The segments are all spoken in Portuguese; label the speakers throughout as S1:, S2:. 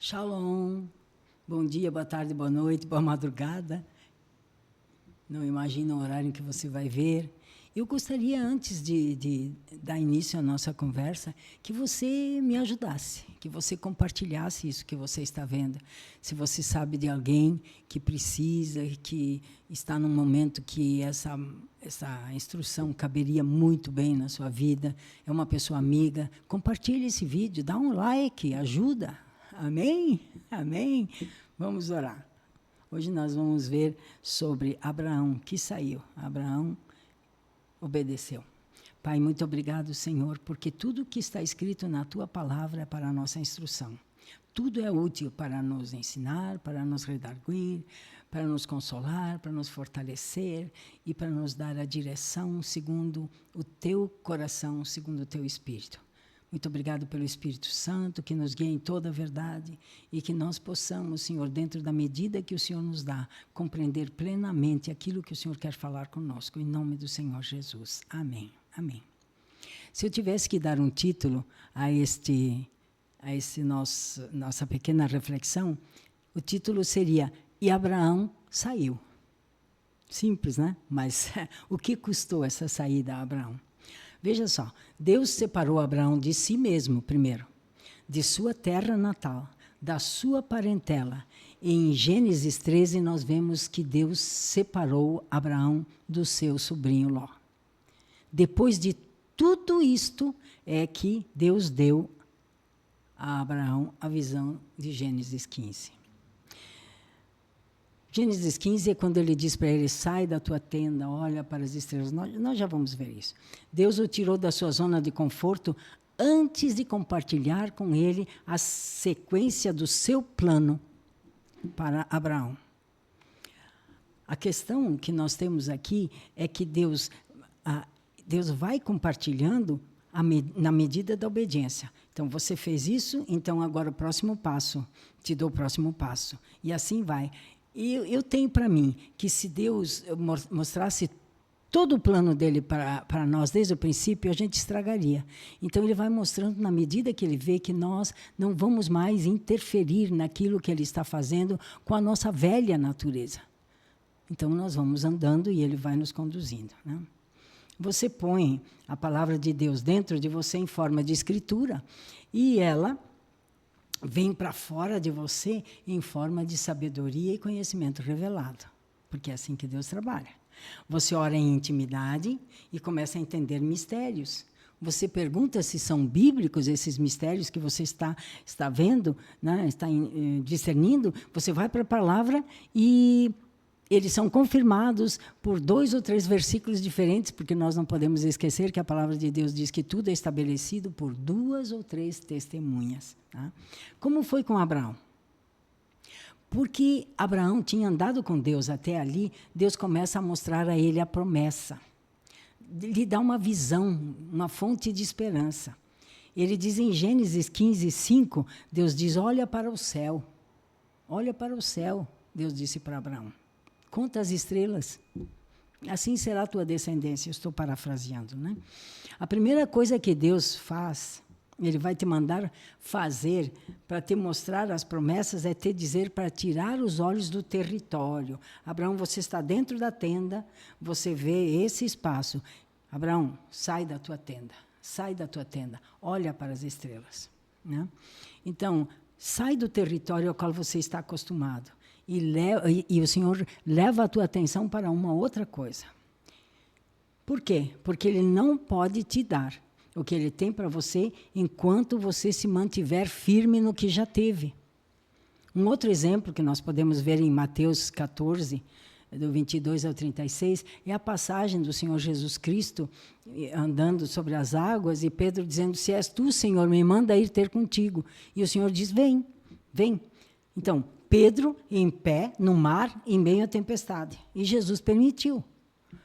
S1: Shalom, bom dia, boa tarde, boa noite, boa madrugada. Não imagino o horário em que você vai ver. Eu gostaria, antes de dar início à nossa conversa, que você me ajudasse, que você compartilhasse isso que você está vendo. Se você sabe de alguém que precisa, que está num momento que essa instrução caberia muito bem na sua vida, é uma pessoa amiga, compartilhe esse vídeo, dá um like, ajuda. Amém? Amém? Vamos orar. Hoje nós vamos ver sobre Abraão, que saiu. Abraão obedeceu. Pai, muito obrigado, Senhor, porque tudo que está escrito na Tua palavra é para a nossa instrução. Tudo é útil para nos ensinar, para nos redarguir, para nos consolar, para nos fortalecer e para nos dar a direção segundo o Teu coração, segundo o Teu Espírito. Muito obrigado pelo Espírito Santo, que nos guia em toda a verdade e que nós possamos, Senhor, dentro da medida que o Senhor nos dá, compreender plenamente aquilo que o Senhor quer falar conosco, em nome do Senhor Jesus. Amém. Amém. Se eu tivesse que dar um título a nossa pequena reflexão, o título seria E Abraão saiu. Simples, né? Mas o que custou essa saída a Abraão? Veja só, Deus separou Abraão de si mesmo, primeiro, de sua terra natal, da sua parentela. E em Gênesis 13, nós vemos que Deus separou Abraão do seu sobrinho Ló. Depois de tudo isto, é que Deus deu a Abraão a visão de Gênesis 15. Gênesis 15 é quando ele diz para ele, sai da tua tenda, olha para as estrelas. Nós já vamos ver isso. Deus o tirou da sua zona de conforto antes de compartilhar com ele a sequência do seu plano para Abraão. A questão que nós temos aqui é que Deus vai compartilhando na medida da obediência. Então, você fez isso, então agora o próximo passo, te dou o próximo passo. E assim vai. E eu tenho para mim que se Deus mostrasse todo o plano dele para nós desde o princípio, a gente estragaria. Então, ele vai mostrando na medida que ele vê que nós não vamos mais interferir naquilo que ele está fazendo com a nossa velha natureza. Então, nós vamos andando e ele vai nos conduzindo, né? Você põe a palavra de Deus dentro de você em forma de escritura e ela vem para fora de você em forma de sabedoria e conhecimento revelado. Porque é assim que Deus trabalha. Você ora em intimidade e começa a entender mistérios. Você pergunta se são bíblicos esses mistérios que você está vendo, né? Está discernindo. Você vai para a palavra e eles são confirmados por 2 ou 3 versículos diferentes, porque nós não podemos esquecer que a palavra de Deus diz que tudo é estabelecido por 2 ou 3 testemunhas. Tá? Como foi com Abraão? Porque Abraão tinha andado com Deus até ali, Deus começa a mostrar a ele a promessa. Lhe dá uma visão, uma fonte de esperança. Ele diz em Gênesis 15, 5, Deus diz, olha para o céu. Olha para o céu, Deus disse para Abraão. Conta as estrelas, assim será a tua descendência. Eu estou parafraseando, né? A primeira coisa que Deus faz, Ele vai te mandar fazer para te mostrar as promessas, é te dizer para tirar os olhos do território. Abraão, você está dentro da tenda, você vê esse espaço. Abraão, sai da tua tenda, olha para as estrelas, né? Então, sai do território ao qual você está acostumado. E o Senhor leva a tua atenção para uma outra coisa. Por quê? Porque Ele não pode te dar o que Ele tem para você enquanto você se mantiver firme no que já teve. Um outro exemplo que nós podemos ver em Mateus 14, do 22 ao 36, é a passagem do Senhor Jesus Cristo andando sobre as águas e Pedro dizendo, se és tu, Senhor, me manda ir ter contigo. E o Senhor diz, vem, vem. Então, Pedro em pé, no mar, em meio à tempestade. E Jesus permitiu.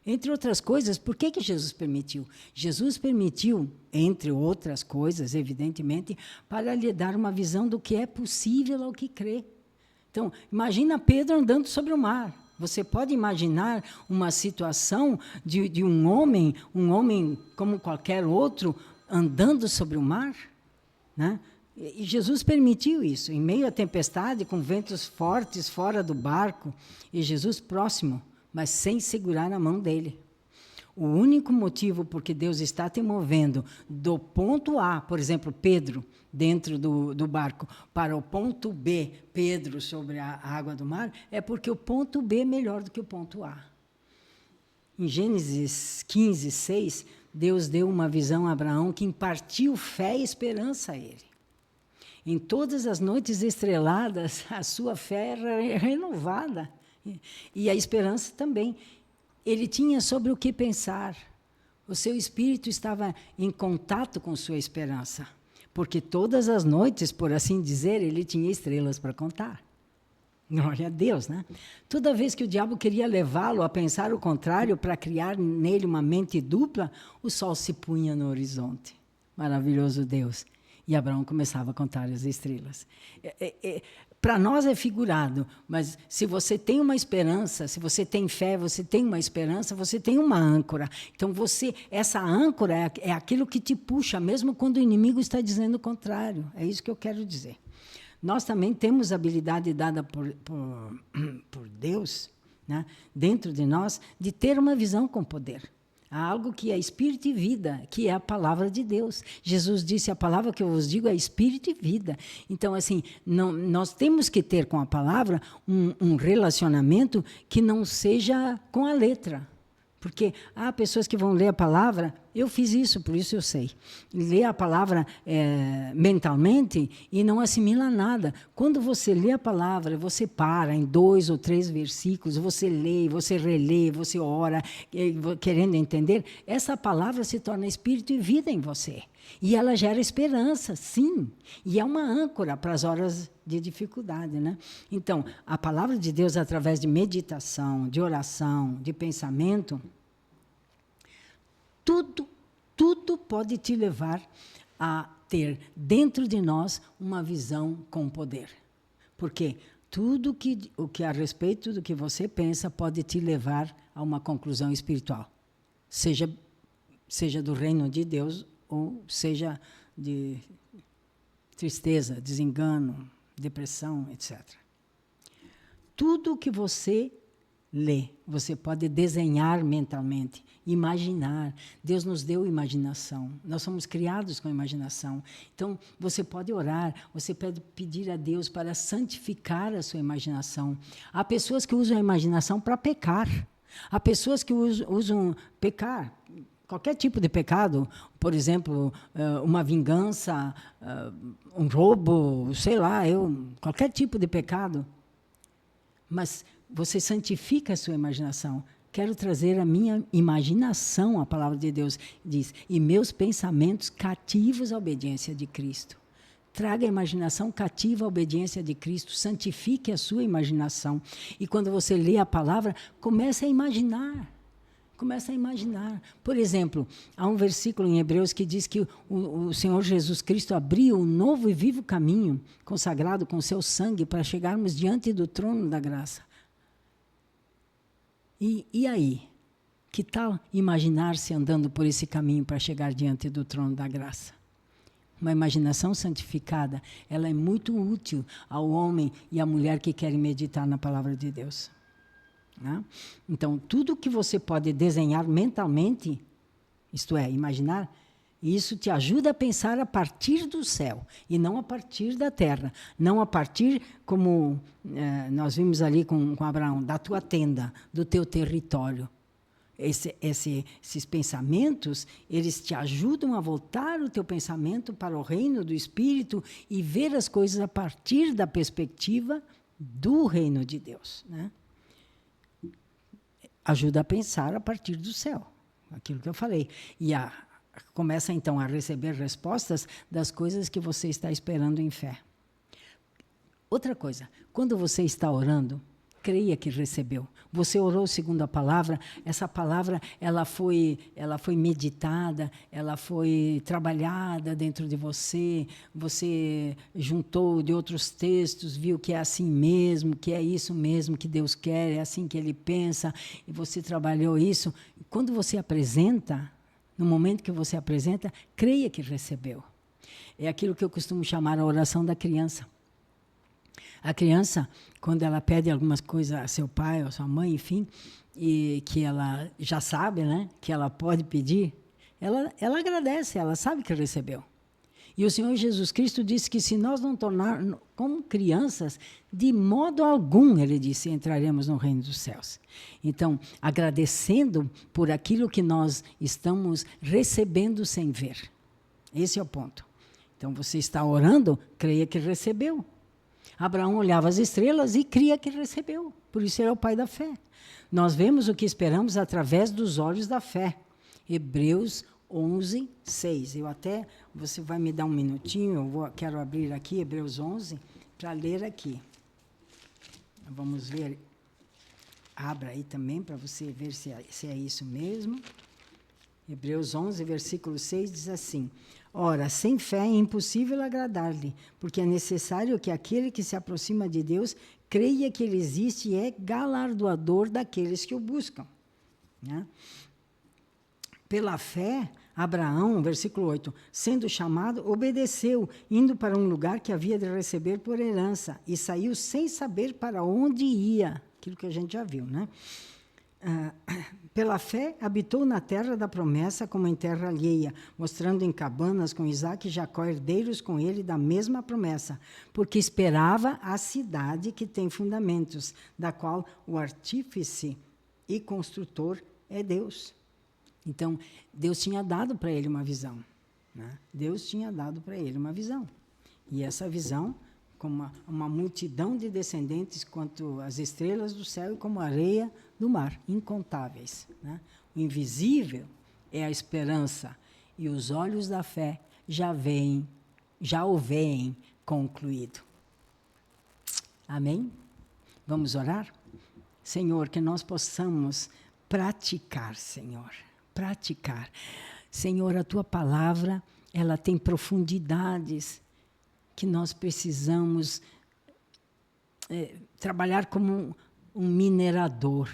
S1: Entre outras coisas, por que Jesus permitiu? Jesus permitiu, entre outras coisas, evidentemente, para lhe dar uma visão do que é possível ao que crê. Então, imagina Pedro andando sobre o mar. Você pode imaginar uma situação de um homem como qualquer outro, andando sobre o mar? Né? E Jesus permitiu isso, em meio à tempestade, com ventos fortes fora do barco, e Jesus próximo, mas sem segurar a mão dele. O único motivo por que Deus está te movendo do ponto A, por exemplo, Pedro, dentro do barco, para o ponto B, Pedro, sobre a água do mar, é porque o ponto B é melhor do que o ponto A. Em Gênesis 15, 6, Deus deu uma visão a Abraão que impartiu fé e esperança a ele. Em todas as noites estreladas, a sua fé era renovada. E a esperança também. Ele tinha sobre o que pensar. O seu espírito estava em contato com sua esperança. Porque todas as noites, por assim dizer, ele tinha estrelas para contar. Glória a Deus, né? Toda vez que o diabo queria levá-lo a pensar o contrário, para criar nele uma mente dupla, o sol se punha no horizonte. Maravilhoso Deus. E Abraão começava a contar as estrelas. Para nós é figurado, mas se você tem uma esperança, se você tem fé, você tem uma esperança, você tem uma âncora. Então, essa âncora é aquilo que te puxa, mesmo quando o inimigo está dizendo o contrário. É isso que eu quero dizer. Nós também temos a habilidade dada por Deus, né, dentro de nós, de ter uma visão com poder. Há algo que é espírito e vida, que é a palavra de Deus. Jesus disse, a palavra que eu vos digo é espírito e vida. Então, assim, nós temos que ter com a palavra um relacionamento que não seja com a letra. Porque há pessoas que vão ler a palavra, eu fiz isso, por isso eu sei. Lê a palavra mentalmente e não assimila nada. Quando você lê a palavra, você para em 2 ou 3 versículos, você lê, você relê, você ora, querendo entender, essa palavra se torna espírito e vida em você. E ela gera esperança, sim. E é uma âncora para as horas de dificuldade, né? Então, a palavra de Deus, através de meditação, de oração, de pensamento, tudo pode te levar a ter dentro de nós uma visão com poder. Porque tudo o que a respeito do que você pensa pode te levar a uma conclusão espiritual. Seja do reino de Deus ou seja de tristeza, desengano, depressão, etc. Tudo que você lê, você pode desenhar mentalmente, imaginar. Deus nos deu imaginação. Nós somos criados com imaginação. Então, você pode orar, você pode pedir a Deus para santificar a sua imaginação. Há pessoas que usam a imaginação para pecar. Há pessoas que usam pecar. Qualquer tipo de pecado, por exemplo, uma vingança, um roubo, sei lá, qualquer tipo de pecado. Mas você santifica a sua imaginação. Quero trazer a minha imaginação, a palavra de Deus diz, e meus pensamentos cativos à obediência de Cristo. Traga a imaginação cativa à obediência de Cristo, santifique a sua imaginação. E quando você lê a palavra, comece a imaginar. Começa a imaginar. Por exemplo, há um versículo em Hebreus que diz que o Senhor Jesus Cristo abriu um novo e vivo caminho, consagrado com seu sangue, para chegarmos diante do trono da graça. E aí? Que tal imaginar-se andando por esse caminho para chegar diante do trono da graça? Uma imaginação santificada, ela é muito útil ao homem e à mulher que querem meditar na palavra de Deus. Né? Então, tudo que você pode desenhar mentalmente, isto é, imaginar, isso te ajuda a pensar a partir do céu e não a partir da terra. Não a partir, como nós vimos ali com Abraão, da tua tenda, do teu território. Esses pensamentos, eles te ajudam a voltar o teu pensamento para o reino do Espírito e ver as coisas a partir da perspectiva do reino de Deus, né? Ajuda a pensar a partir do céu, aquilo que eu falei. E começa, então, a receber respostas das coisas que você está esperando em fé. Outra coisa, quando você está orando, creia que recebeu. Você orou segundo a palavra, essa palavra ela foi meditada, ela foi trabalhada dentro de você, você juntou de outros textos, viu que é assim mesmo, que é isso mesmo que Deus quer, é assim que Ele pensa, e você trabalhou isso. Quando você apresenta, no momento que você apresenta, creia que recebeu. É aquilo que eu costumo chamar a oração da criança. A criança, quando ela pede algumas coisas a seu pai ou a sua mãe, enfim, e que ela já sabe, né, que ela pode pedir, ela agradece, ela sabe que recebeu. E o Senhor Jesus Cristo disse que se nós não tornarmos como crianças, de modo algum, ele disse, entraremos no reino dos céus. Então, agradecendo por aquilo que nós estamos recebendo sem ver. Esse é o ponto. Então, você está orando, creia que recebeu. Abraão olhava as estrelas e cria que recebeu. Por isso ele é o pai da fé. Nós vemos o que esperamos através dos olhos da fé. Hebreus 11, 6. Você vai me dar um minutinho, quero abrir aqui Hebreus 11 para ler aqui. Vamos ver. Abra aí também para você ver se é isso mesmo. Hebreus 11, versículo 6 diz assim: ora, sem fé é impossível agradar-lhe, porque é necessário que aquele que se aproxima de Deus creia que ele existe e é galardoador daqueles que o buscam. Né? Pela fé, Abraão, versículo 8, sendo chamado, obedeceu, indo para um lugar que havia de receber por herança, e saiu sem saber para onde ia. Aquilo que a gente já viu, né? Pela fé, habitou na terra da promessa como em terra alheia, mostrando em cabanas com Isaque e Jacó, herdeiros com ele da mesma promessa, porque esperava a cidade que tem fundamentos, da qual o artífice e construtor é Deus. Então, Deus tinha dado para ele uma visão. Né? Deus tinha dado para ele uma visão. E essa visão, como uma multidão de descendentes, quanto as estrelas do céu e como a areia do mar, incontáveis. Né? O invisível é a esperança, e os olhos da fé já o veem concluído. Amém? Vamos orar? Senhor, que nós possamos praticar, Senhor. Praticar. Senhor, a Tua palavra, ela tem profundidades que nós precisamos trabalhar como um minerador,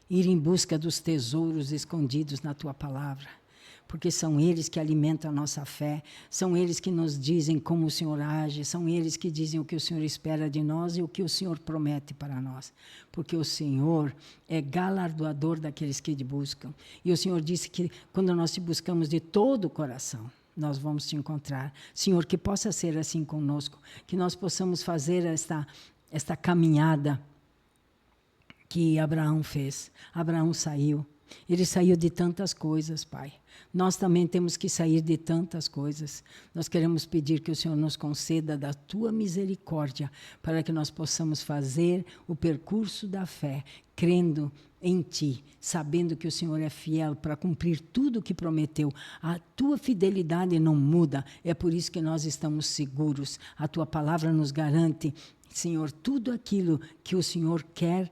S1: ir em busca dos tesouros escondidos na Tua palavra, porque são eles que alimentam a nossa fé, são eles que nos dizem como o Senhor age, são eles que dizem o que o Senhor espera de nós e o que o Senhor promete para nós, porque o Senhor é galardoador daqueles que te buscam. E o Senhor disse que quando nós te buscamos de todo o coração, nós vamos te encontrar. Senhor, que possa ser assim conosco, que nós possamos fazer esta caminhada que Abraão fez. Abraão saiu. Ele saiu de tantas coisas, Pai. Nós também temos que sair de tantas coisas. Nós queremos pedir que o Senhor nos conceda da Tua misericórdia para que nós possamos fazer o percurso da fé, crendo em Ti, sabendo que o Senhor é fiel para cumprir tudo o que prometeu. A Tua fidelidade não muda, é por isso que nós estamos seguros. A Tua palavra nos garante, Senhor, tudo aquilo que o Senhor quer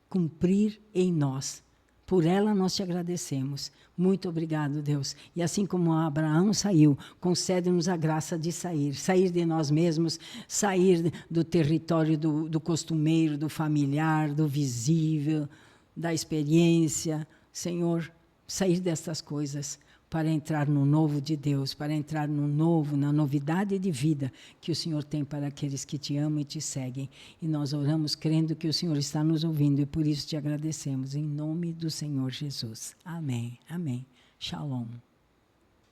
S1: cumprir em nós. Por ela nós te agradecemos. Muito obrigado, Deus. E assim como Abraão saiu, concede-nos a graça de sair de nós mesmos, sair do território do costumeiro, do familiar, do visível, da experiência. Senhor, sair destas coisas para entrar no novo de Deus, para entrar no novo, na novidade de vida que o Senhor tem para aqueles que te amam e te seguem. E nós oramos crendo que o Senhor está nos ouvindo e por isso te agradecemos. Em nome do Senhor Jesus. Amém. Amém. Shalom.